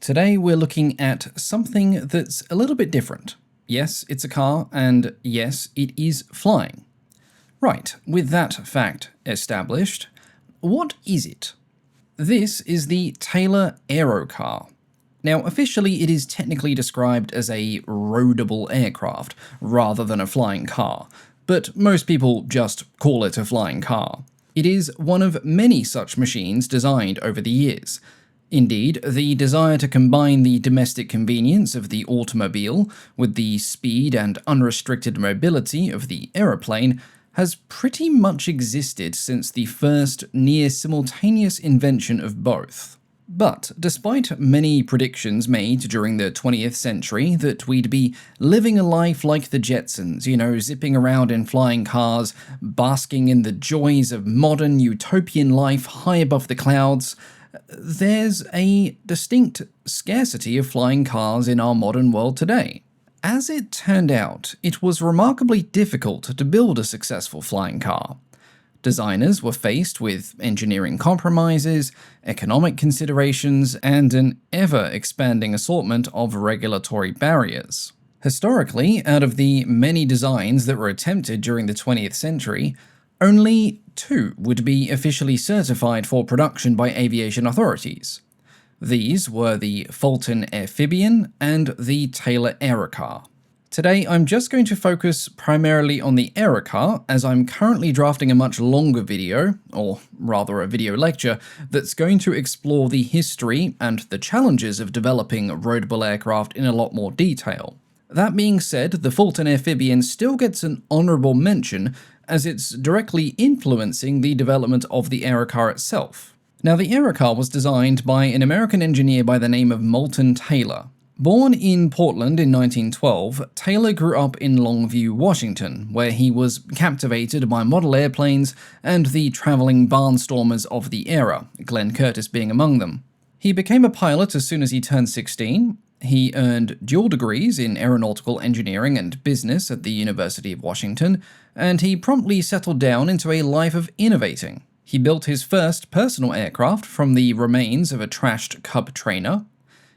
Today we're looking at something that's a little bit different. Yes, it's a car, and yes, it is flying. Right, with that fact established, what is it? This is the Taylor Aerocar. Now, officially it is technically described as a roadable aircraft, rather than a flying car, but most people just call it a flying car. It is one of many such machines designed over the years. Indeed, the desire to combine the domestic convenience of the automobile with the speed and unrestricted mobility of the aeroplane has pretty much existed since the first near-simultaneous invention of both. But despite many predictions made during the 20th century that we'd be living a life like the Jetsons, zipping around in flying cars, basking in the joys of modern utopian life high above the clouds, there's a distinct scarcity of flying cars in our modern world today. As it turned out, it was remarkably difficult to build a successful flying car. Designers were faced with engineering compromises, economic considerations, and an ever-expanding assortment of regulatory barriers. Historically, out of the many designs that were attempted during the 20th century, only 2 would be officially certified for production by aviation authorities. These were the Fulton Amphibian and the Taylor Aerocar. Today, I'm just going to focus primarily on the Aerocar, as I'm currently drafting a much longer video, or rather a video lecture, that's going to explore the history and the challenges of developing roadable aircraft in a lot more detail. That being said, the Fulton Amphibian still gets an honourable mention, as it's directly influencing the development of the Aerocar itself. Now, the Aerocar was designed by an American engineer by the name of Moulton Taylor. Born in Portland in 1912, Taylor grew up in Longview, Washington, where he was captivated by model airplanes and the traveling barnstormers of the era, Glenn Curtiss being among them. He became a pilot as soon as he turned 16. He earned dual degrees in aeronautical engineering and business at the University of Washington, and he promptly settled down into a life of innovating. He built his first personal aircraft from the remains of a trashed Cub trainer.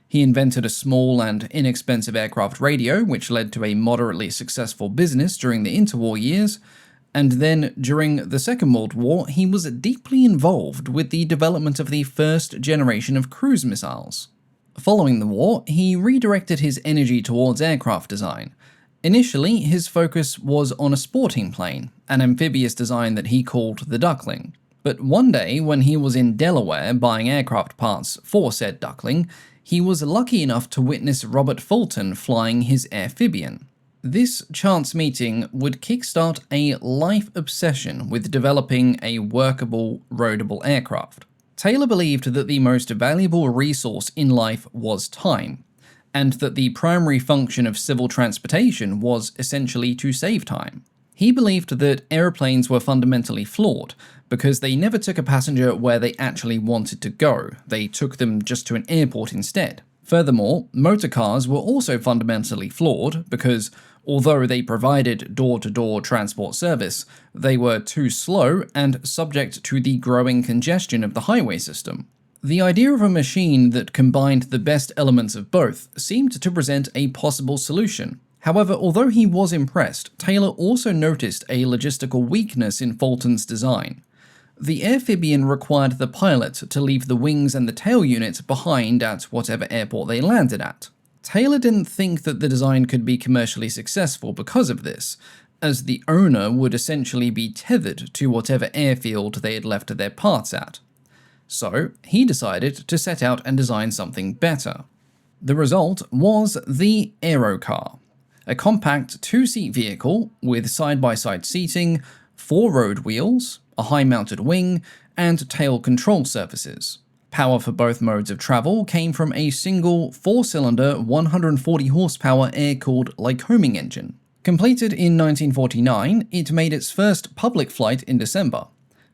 He invented a small and inexpensive aircraft radio, which led to a moderately successful business during the interwar years, and then during the Second World War, he was deeply involved with the development of the first generation of cruise missiles. Following the war, he redirected his energy towards aircraft design. Initially, his focus was on a sporting plane, an amphibious design that he called the Duckling. But one day, when he was in Delaware buying aircraft parts for said Duckling, he was lucky enough to witness Robert Fulton flying his amphibian. This chance meeting would kickstart a life obsession with developing a workable, roadable aircraft. Taylor believed that the most valuable resource in life was time, and that the primary function of civil transportation was essentially to save time. He believed that aeroplanes were fundamentally flawed, because they never took a passenger where they actually wanted to go, they took them just to an airport instead. Furthermore, motor cars were also fundamentally flawed, because although they provided door-to-door transport service, they were too slow and subject to the growing congestion of the highway system. The idea of a machine that combined the best elements of both seemed to present a possible solution. However, although he was impressed, Taylor also noticed a logistical weakness in Fulton's design. The amphibian required the pilot to leave the wings and the tail unit behind at whatever airport they landed at. Taylor didn't think that the design could be commercially successful because of this, as the owner would essentially be tethered to whatever airfield they had left their parts at. So, he decided to set out and design something better. The result was the Aerocar, a compact 2-seat vehicle with side-by-side seating, 4 road wheels, a high-mounted wing, and tail control surfaces. Power for both modes of travel came from a single 4-cylinder 140-horsepower air-cooled Lycoming engine. Completed in 1949, it made its first public flight in December.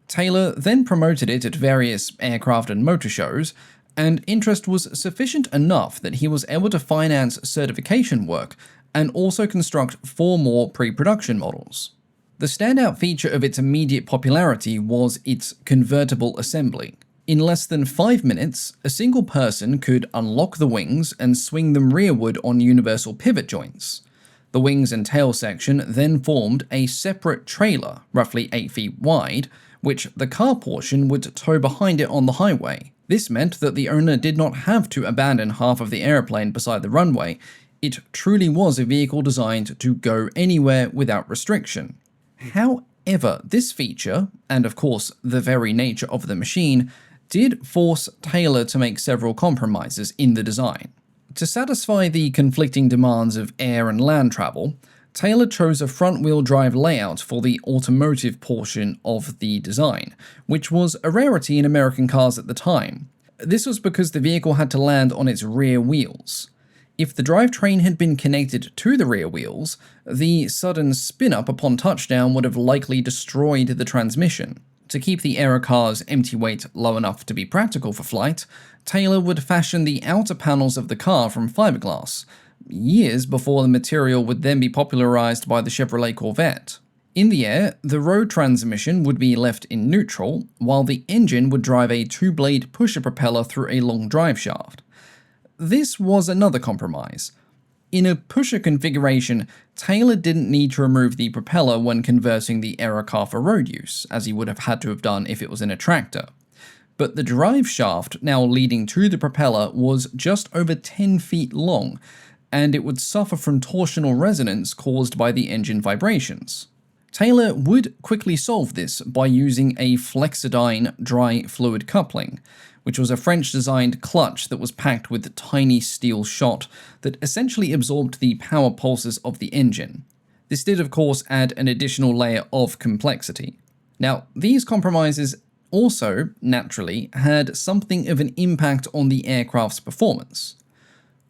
Taylor then promoted it at various aircraft and motor shows, and interest was sufficient enough that he was able to finance certification work and also construct 4 more pre-production models. The standout feature of its immediate popularity was its convertible assembly. In less than 5 minutes, a single person could unlock the wings and swing them rearward on universal pivot joints. The wings and tail section then formed a separate trailer, roughly 8 feet wide, which the car portion would tow behind it on the highway. This meant that the owner did not have to abandon half of the airplane beside the runway. It truly was a vehicle designed to go anywhere without restriction. However, this feature, and of course the very nature of the machine, did force Taylor to make several compromises in the design. To satisfy the conflicting demands of air and land travel, Taylor chose a front-wheel drive layout for the automotive portion of the design, which was a rarity in American cars at the time. This was because the vehicle had to land on its rear wheels. If the drivetrain had been connected to the rear wheels, the sudden spin-up upon touchdown would have likely destroyed the transmission. To keep the Aerocar's empty weight low enough to be practical for flight, Taylor would fashion the outer panels of the car from fiberglass, years before the material would then be popularized by the Chevrolet Corvette. In the air, the road transmission would be left in neutral, while the engine would drive a two-blade pusher propeller through a long drive shaft. This was another compromise. In a pusher configuration, Taylor didn't need to remove the propeller when converting the Aerocar for road use, as he would have had to have done if it was in a tractor. But the drive shaft now leading to the propeller was just over 10 feet long, and it would suffer from torsional resonance caused by the engine vibrations. Taylor would quickly solve this by using a Flexidyne dry fluid coupling, which was a French-designed clutch that was packed with tiny steel shot that essentially absorbed the power pulses of the engine. This did, of course, add an additional layer of complexity. Now, these compromises also, naturally, had something of an impact on the aircraft's performance.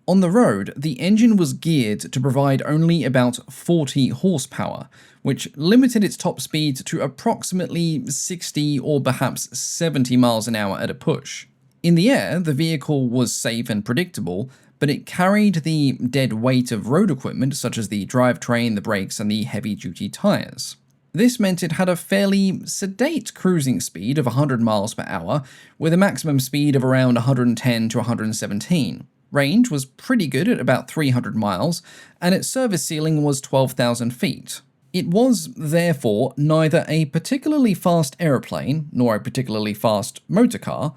On the road, the engine was geared to provide only about 40 horsepower, which limited its top speed to approximately 60 or perhaps 70 miles an hour at a push. In the air, the vehicle was safe and predictable, but it carried the dead weight of road equipment such as the drivetrain, the brakes, and the heavy-duty tires. This meant it had a fairly sedate cruising speed of 100 miles per hour, with a maximum speed of around 110 to 117. Range was pretty good at about 300 miles, and its service ceiling was 12,000 feet. It was, therefore, neither a particularly fast aeroplane nor a particularly fast motorcar,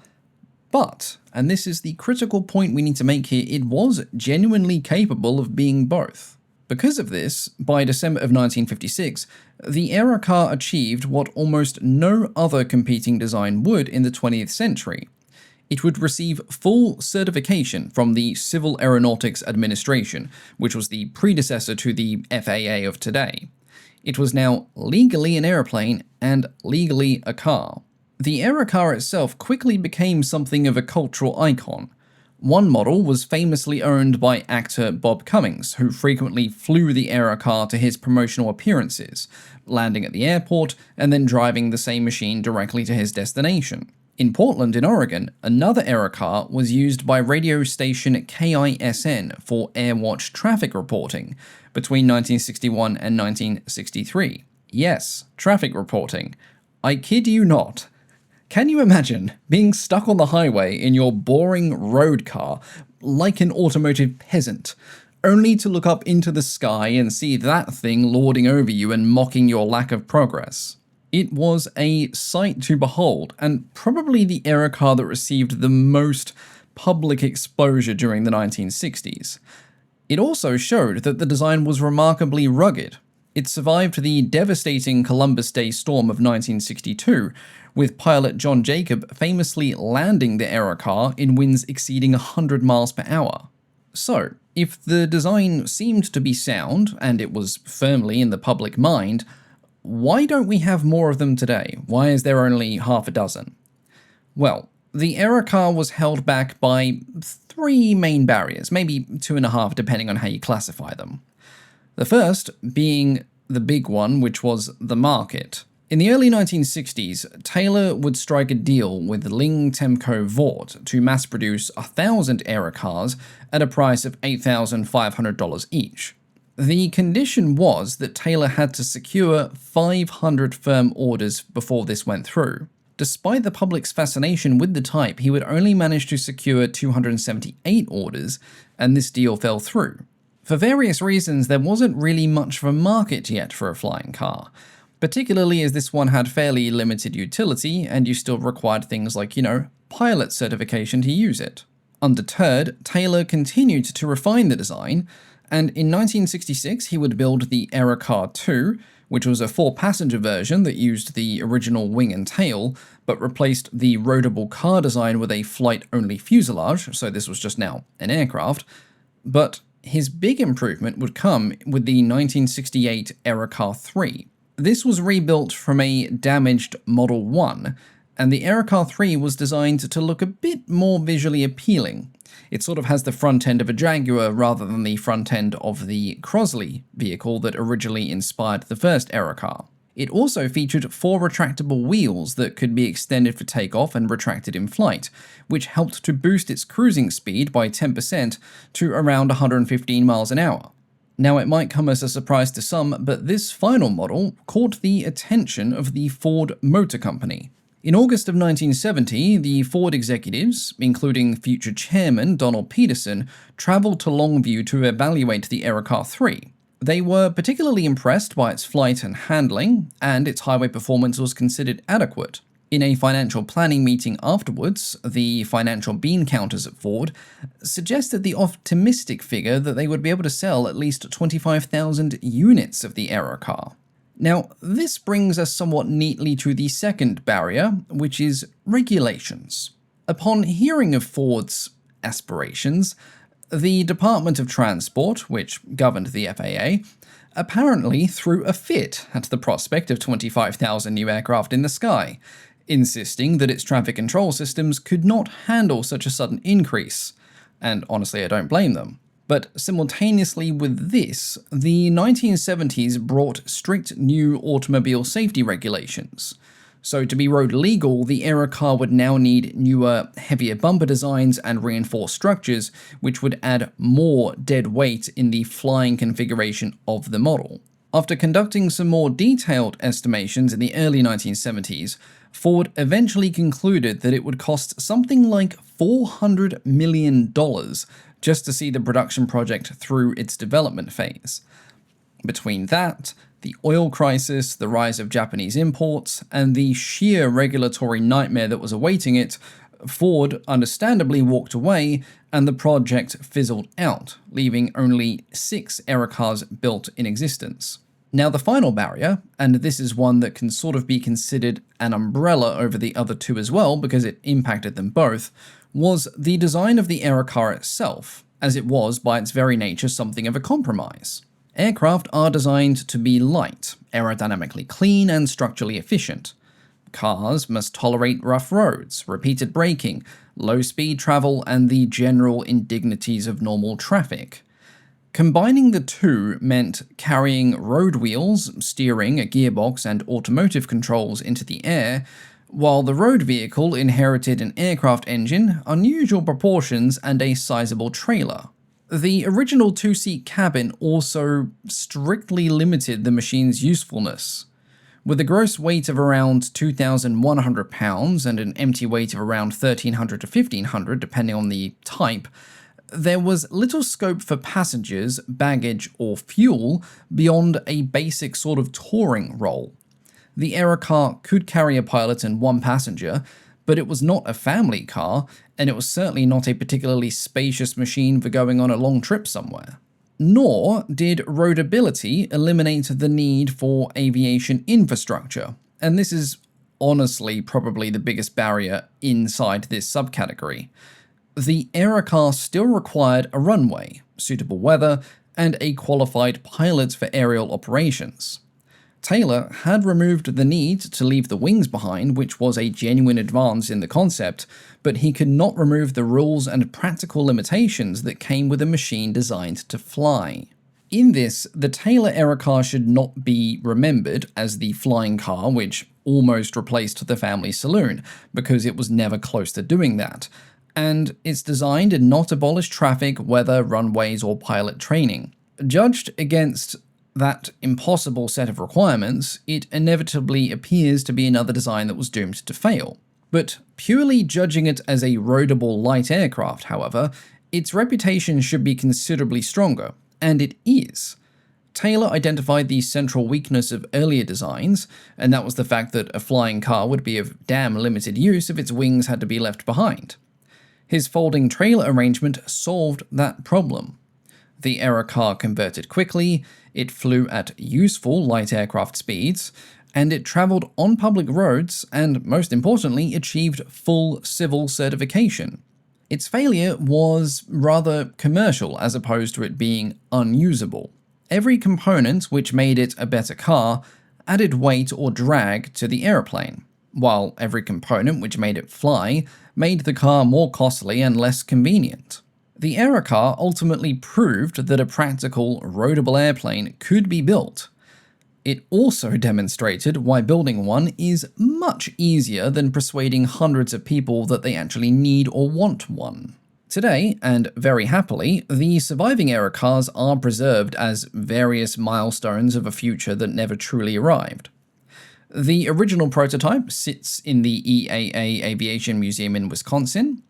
but, and this is the critical point we need to make here, it was genuinely capable of being both. Because of this, by December of 1956, the Aerocar achieved what almost no other competing design would in the 20th century. It would receive full certification from the Civil Aeronautics Administration, which was the predecessor to the FAA of today. It was now legally an airplane and legally a car. The Aerocar itself quickly became something of a cultural icon. One model was famously owned by actor Bob Cummings, who frequently flew the Aerocar to his promotional appearances, landing at the airport and then driving the same machine directly to his destination. In Portland, in Oregon, another Aerocar was used by radio station KISN for airwatch traffic reporting between 1961 and 1963. Yes, traffic reporting. I kid you not. Can you imagine being stuck on the highway in your boring road car like an automotive peasant, only to look up into the sky and see that thing lording over you and mocking your lack of progress? It was a sight to behold, and probably the Aerocar that received the most public exposure during the 1960s. It also showed that the design was remarkably rugged. It survived the devastating Columbus Day storm of 1962, with pilot John Jacob famously landing the Aerocar in winds exceeding 100 miles per hour. So, if the design seemed to be sound, and it was firmly in the public mind, why don't we have more of them today? Why is there only half a dozen? Well, the Aerocar was held back by 3 main barriers, maybe 2.5 depending on how you classify them. The first being the big one, which was the market. In the early 1960s, Taylor would strike a deal with Ling Temco Vought to mass produce 1,000 Aerocars at a price of $8,500 each. The condition was that Taylor had to secure 500 firm orders before this went through. Despite the public's fascination with the type, he would only manage to secure 278 orders, and this deal fell through. For various reasons, there wasn't really much of a market yet for a flying car, particularly as this one had fairly limited utility, and you still required things like, pilot certification to use it. Undeterred, Taylor continued to refine the design, and in 1966 he would build the Aerocar 2, which was a 4-passenger version that used the original wing and tail, but replaced the roadable car design with a flight-only fuselage, so this was just now an aircraft. But his big improvement would come with the 1968 Aerocar 3. This was rebuilt from a damaged Model 1, and the Aerocar 3 was designed to look a bit more visually appealing. It sort of has the front end of a Jaguar rather than the front end of the Crosley vehicle that originally inspired the first Aerocar. It also featured 4 retractable wheels that could be extended for takeoff and retracted in flight, which helped to boost its cruising speed by 10% to around 115 miles an hour. Now, it might come as a surprise to some, but this final model caught the attention of the Ford Motor Company. In August of 1970, the Ford executives, including future chairman Donald Peterson, traveled to Longview to evaluate the Aerocar 3. They were particularly impressed by its flight and handling, and its highway performance was considered adequate. In a financial planning meeting afterwards, the financial bean counters at Ford suggested the optimistic figure that they would be able to sell at least 25,000 units of the Aerocar. Now, this brings us somewhat neatly to the second barrier, which is regulations. Upon hearing of Ford's aspirations, the Department of Transport, which governed the FAA, apparently threw a fit at the prospect of 25,000 new aircraft in the sky, insisting that its traffic control systems could not handle such a sudden increase. And honestly, I don't blame them. But simultaneously with this, the 1970s brought strict new automobile safety regulations. So to be road legal, the Aerocar would now need newer, heavier bumper designs and reinforced structures, which would add more dead weight in the flying configuration of the model. After conducting some more detailed estimations in the early 1970s, Ford eventually concluded that it would cost something like $400 million just to see the production project through its development phase. Between that, the oil crisis, the rise of Japanese imports, and the sheer regulatory nightmare that was awaiting it, Ford understandably walked away and the project fizzled out, leaving only 6 Aerocars built in existence. Now, the final barrier, and this is one that can sort of be considered an umbrella over the other 2 as well because it impacted them both, was the design of the Aerocar itself, as it was by its very nature something of a compromise. Aircraft are designed to be light, aerodynamically clean, and structurally efficient. Cars must tolerate rough roads, repeated braking, low-speed travel, and the general indignities of normal traffic. Combining the 2 meant carrying road wheels, steering, a gearbox, and automotive controls into the air, while the road vehicle inherited an aircraft engine, unusual proportions, and a sizable trailer. The original 2-seat cabin also strictly limited the machine's usefulness. With a gross weight of around 2,100 pounds and an empty weight of around 1,300 to 1,500 depending on the type, there was little scope for passengers, baggage, or fuel beyond a basic sort of touring role. The Aerocar could carry a pilot and 1 passenger, but it was not a family car, and it was certainly not a particularly spacious machine for going on a long trip somewhere. Nor did roadability eliminate the need for aviation infrastructure, and this is honestly probably the biggest barrier inside this subcategory. The Aerocar still required a runway, suitable weather, and a qualified pilot for aerial operations. Taylor had removed the need to leave the wings behind, which was a genuine advance in the concept, but he could not remove the rules and practical limitations that came with a machine designed to fly. In this, the Taylor Aerocar should not be remembered as the flying car which almost replaced the family saloon, because it was never close to doing that, and its design did not abolish traffic, weather, runways, or pilot training. Judged against that impossible set of requirements, it inevitably appears to be another design that was doomed to fail. But purely judging it as a roadable light aircraft, however, its reputation should be considerably stronger, and it is. Taylor identified the central weakness of earlier designs, and that was the fact that a flying car would be of damn limited use if its wings had to be left behind. His folding trailer arrangement solved that problem. The Aerocar converted quickly, it flew at useful light aircraft speeds, and it travelled on public roads and, most importantly, achieved full civil certification. Its failure was rather commercial as opposed to it being unusable. Every component which made it a better car added weight or drag to the aeroplane, while every component which made it fly made the car more costly and less convenient. The Aerocar ultimately proved that a practical, roadable airplane could be built. It also demonstrated why building one is much easier than persuading hundreds of people that they actually need or want one. Today, and very happily, the surviving Aerocars are preserved as various milestones of a future that never truly arrived. The original prototype sits in the EAA Aviation Museum in Wisconsin.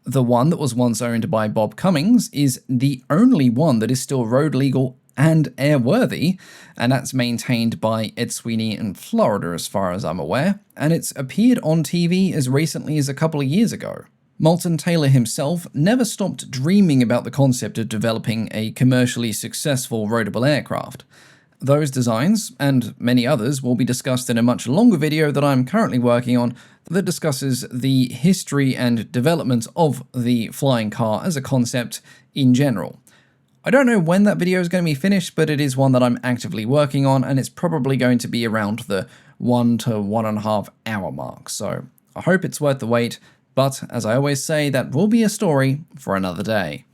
The one that was once owned by Bob Cummings is the only one that is still road legal and airworthy, and that's maintained by Ed Sweeney in Florida as far as I'm aware, and it's appeared on TV as recently as a couple of years ago. Moulton Taylor himself never stopped dreaming about the concept of developing a commercially successful roadable aircraft. Those designs, and many others, will be discussed in a much longer video that I'm currently working on that discusses the history and development of the flying car as a concept in general. I don't know when that video is going to be finished, but it is one that I'm actively working on, and it's probably going to be around the 1 to 1.5 hour mark, so I hope it's worth the wait. But, as I always say, that will be a story for another day.